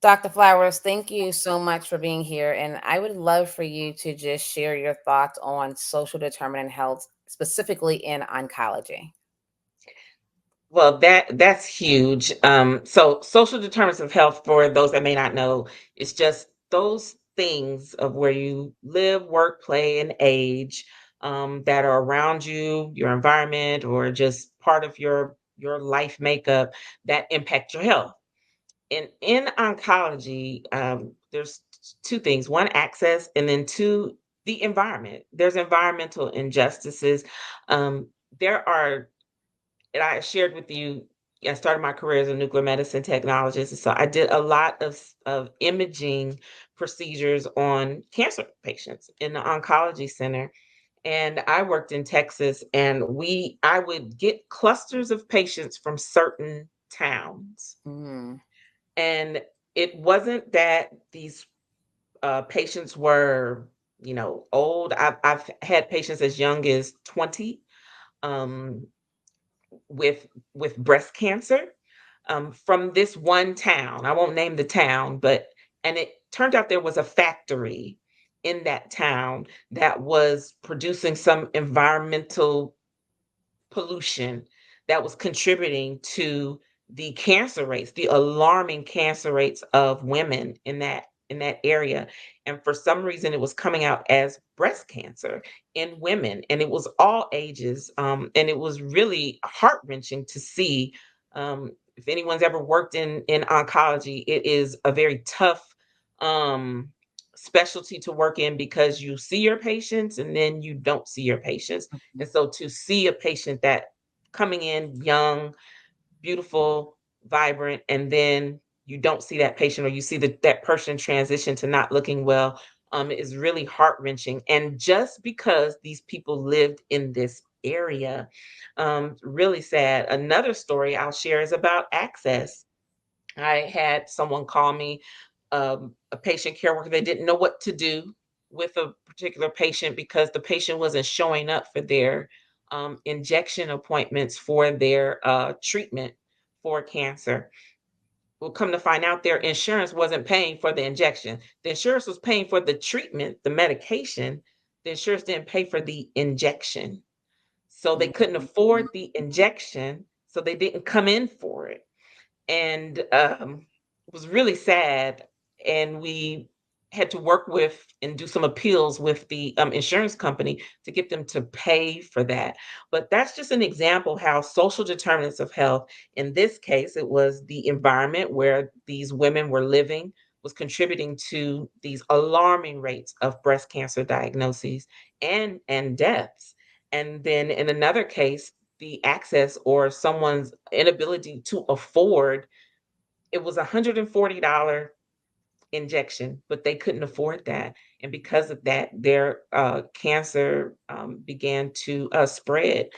Dr. Flowers, thank you so much for being here. And I would love for you to just share your thoughts on social determinant health, specifically in oncology. Well, that's huge. So social determinants of health, for those that may not know, is just those things of where you live, work, play, and age, that are around you, your environment, or just part of your life makeup that impact your health. In oncology, there's two things: one, access, and then two, the environment. There's environmental injustices. Um, there are and I shared with you, I started my career as a nuclear medicine technologist. And so I did a lot of imaging procedures on cancer patients in the oncology center. And I worked in Texas, and I would get clusters of patients from certain towns. Mm, And it wasn't that these patients were, old. I've had patients as young as 20. Um, with breast cancer, from this one town. I won't name the town, but and it turned out there was a factory in that town that was producing some environmental pollution that was contributing to the cancer rates, the alarming cancer rates of women in that area. And for some reason, it was coming out as breast cancer in women, and it was all ages. And it was really heart wrenching to see. If anyone's ever worked in oncology, it is a very tough um, specialty to work in, because you see your patients and then you don't see your patients. mhm, And so to see a patient that coming in young, beautiful, vibrant, and then you don't see that patient, or you see that person transition to not looking well, is really heart wrenching. And just because these people lived in this area, really sad. Another story I'll share is about access. I had someone call me, a patient care worker. They didn't know what to do with a particular patient because the patient wasn't showing up for their injection appointments for their treatment for cancer. We'll come to find out their insurance wasn't paying for the injection. The insurance was paying for the treatment, the medication. The insurance didn't pay for the injection. So they couldn't afford mhm. the injection. So they didn't come in for it, and it was really sad. And we had to work with and do some appeals with the insurance company to get them to pay for that. But that's just an example how social determinants of health, in this case, it was the environment where these women were living, was contributing to these alarming rates of breast cancer diagnoses and deaths. And then in another case, the access or someone's inability to afford, it was $140 injection, but they couldn't afford that. And because of that, their cancer began to spread.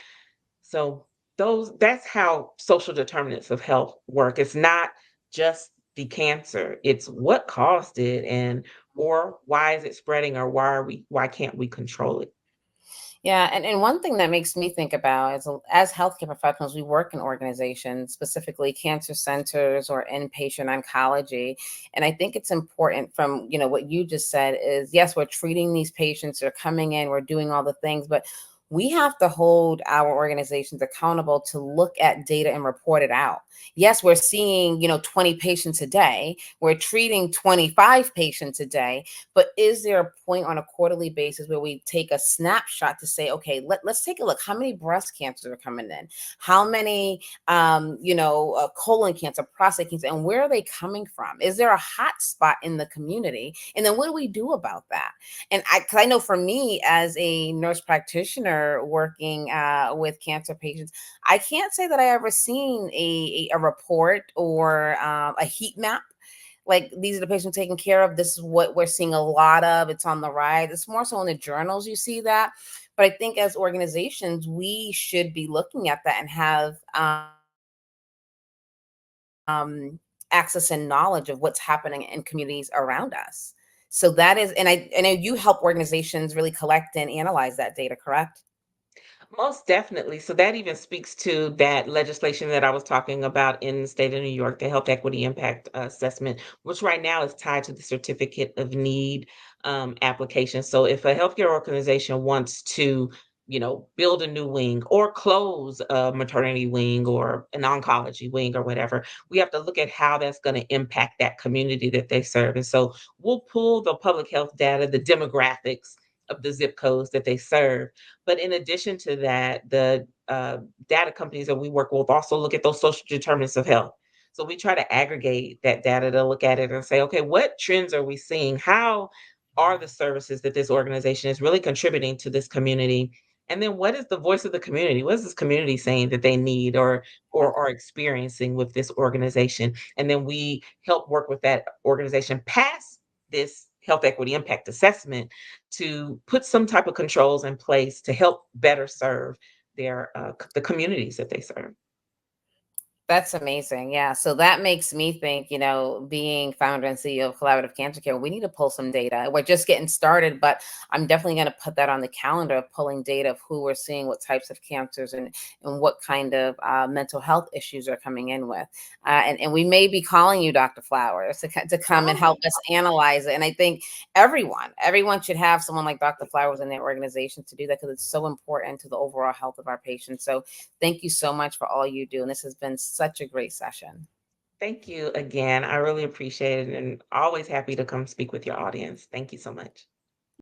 So that's how social determinants of health work. It's not just the cancer, it's what caused it, and or why is it spreading, or why can't we control it? Yeah, and one thing that makes me think about is as healthcare professionals, we work in organizations, specifically cancer centers or inpatient oncology. And I think it's important from, what you just said is yes, we're treating these patients, they're coming in, we're doing all the things, but we have to hold our organizations accountable to look at data and report it out. Yes, we're seeing, 20 patients a day, we're treating 25 patients a day, but is there a point on a quarterly basis where we take a snapshot to say, okay, let's take a look. How many breast cancers are coming in? How many, colon cancer, prostate cancer, and where are they coming from? Is there a hot spot in the community? And then what do we do about that? And cause I know for me as a nurse practitioner working with cancer patients, I can't say that I ever seen a report or a heat map like these are the patients taken care of. This is what we're seeing a lot of. It's on the rise. It's more so in the journals you see that. But I think as organizations, we should be looking at that and have access and knowledge of what's happening in communities around us. So that is, and I know you help organizations really collect and analyze that data, correct? Most definitely. So that even speaks to that legislation that I was talking about in the state of New York, the Health Equity Impact Assessment, which right now is tied to the Certificate of Need application. So if a healthcare organization wants to, build a new wing or close a maternity wing or an oncology wing or whatever, we have to look at how that's going to impact that community that they serve. And so we'll pull the public health data, the demographics of the zip codes that they serve, but in addition to that, the data companies that we work with also look at those social determinants of health. So we try to aggregate that data to look at it and say, okay, what trends are we seeing? How are the services that this organization is really contributing to this community? And then what is the voice of the community? What is this community saying that they need or are experiencing with this organization? And then we help work with that organization past this health equity impact assessment to put some type of controls in place to help better serve the communities that they serve. That's amazing. Yeah. So that makes me think, being founder and CEO of Collaborative Cancer Care, we need to pull some data. We're just getting started, but I'm definitely going to put that on the calendar of pulling data of who we're seeing, what types of cancers, and what kind of mental health issues are coming in with. And we may be calling you, Dr. Flowers, to come and Oh, help us analyze it. And I think everyone should have someone like Dr. Flowers in their organization to do that because it's so important to the overall health of our patients. So thank you so much for all you do. And this has been such a great session. thank you again. I really appreciate it and always happy to come speak with your audience. Thank you so much.